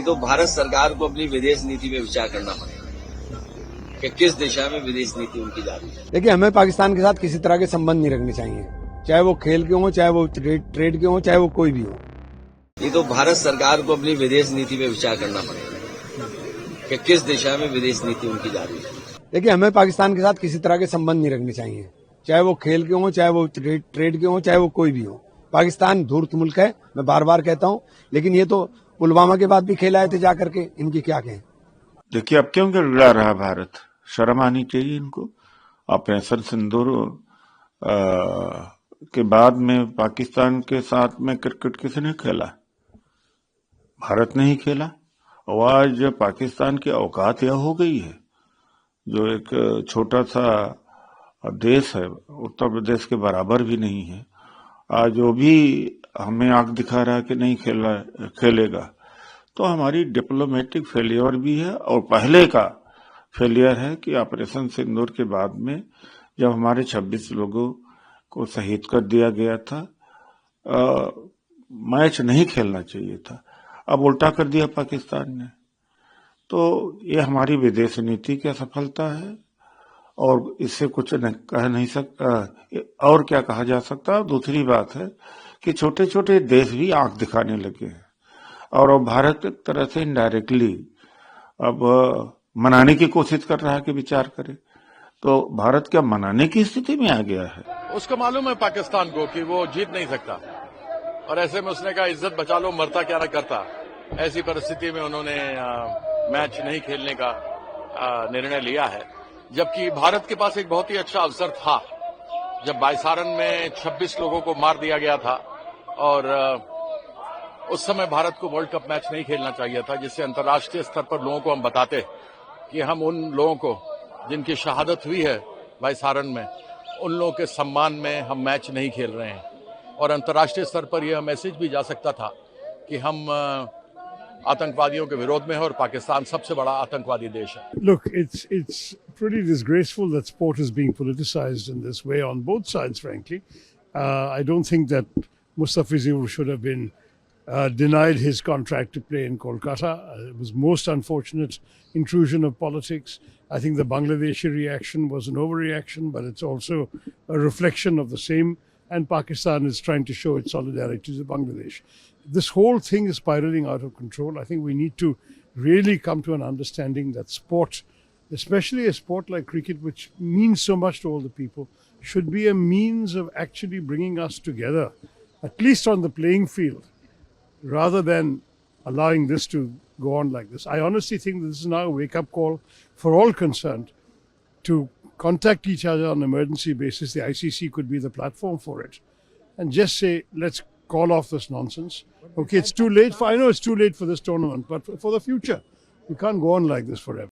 तो भारत सरकार को अपनी विदेश नीति में विचार करना पड़ेगा कि किस दिशा में विदेश नीति उनकी जा रही है। देखिए, हमें पाकिस्तान के साथ किसी तरह के संबंध नहीं रखने चाहिए, चाहे वो खेल के हों, चाहे वो ट्रेड के हों, चाहे वो कोई भी हो। ये तो भारत सरकार को अपनी विदेश नीति में विचार करना पड़ेगा कि किस दिशा में विदेश नीति उनकी जा रही है। देखिए, हमें पाकिस्तान के साथ किसी तरह के संबंध नहीं रखने चाहिए, चाहे वो खेल के हों, चाहे वो ट्रेड के हों, चाहे वो कोई भी हो। पाकिस्तान धूर्त मुल्क है, मैं बार बार कहता हूं, लेकिन ये तो पुलवामा के बाद भी खेल आए थे जाकर के, इनकी क्या कहें। देखिए, अब क्यों गिड़ा रहा भारत? शर्म आनी चाहिए इनको। ऑपरेशन सिंदूर के बाद में पाकिस्तान के साथ में क्रिकेट किसने खेला? भारत ने ही खेला। और आज पाकिस्तान की औकात यह हो गई है, जो एक छोटा सा देश है, उत्तर प्रदेश के बराबर भी नहीं है, आज वो भी हमें आंख दिखा रहा है कि नहीं खेलेगा। तो हमारी डिप्लोमेटिक फेलियर भी है और पहले का फेलियर है कि ऑपरेशन सिंदूर के बाद में जब हमारे 26 लोगों को शहीद कर दिया गया था, मैच नहीं खेलना चाहिए था, अब उल्टा कर दिया पाकिस्तान ने। तो ये हमारी विदेश नीति की असफलता है और इससे कुछ कह नहीं सकता, और क्या कहा जा सकता। दूसरी बात है कि छोटे छोटे देश भी आंख दिखाने लगे हैं और अब भारत एक तरह से इनडायरेक्टली अब मनाने की कोशिश कर रहा है कि विचार करे। तो भारत क्या मनाने की स्थिति में आ गया है? उसको मालूम है पाकिस्तान को कि वो जीत नहीं सकता, और ऐसे में उसने कहा इज्जत बचा लो, मरता क्या ना करता। ऐसी परिस्थिति में उन्होंने मैच नहीं खेलने का निर्णय लिया है, जबकि भारत के पास एक बहुत ही अच्छा अवसर था जब बाइसारन में 26 लोगों को मार दिया गया था, और उस समय भारत को वर्ल्ड कप मैच नहीं खेलना चाहिए था, जिससे अंतर्राष्ट्रीय स्तर पर लोगों को हम बताते कि हम उन लोगों को जिनकी शहादत हुई है बाइसारन में, उन लोगों के सम्मान में हम मैच नहीं खेल रहे हैं। और अंतर्राष्ट्रीय स्तर पर यह मैसेज भी जा सकता था कि हम आतंकवादियों के विरोध में है और पाकिस्तान सबसे बड़ा आतंकवादी देश है। Look, it's pretty disgraceful that sport is being politicized in this way on both sides, frankly. I don't think that Mustafizur should have been denied his contract to play in Kolkata. It was most unfortunate intrusion of politics. I think the Bangladeshi reaction was an overreaction, but it's also a reflection of the same. And Pakistan is trying to show its solidarity to Bangladesh. This whole thing is spiraling out of control. I think we need to really come to an understanding that sport, especially a sport like cricket, which means so much to all the people, should be a means of actually bringing us together, at least on the playing field, rather than allowing this to go on like this. I honestly think this is now a wake-up call for all concerned to contact each other on an emergency basis. The ICC could be the platform for it, and just say, let's call off this nonsense. Okay, it's too late. I know it's too late for this tournament, but for the future, we can't go on like this forever.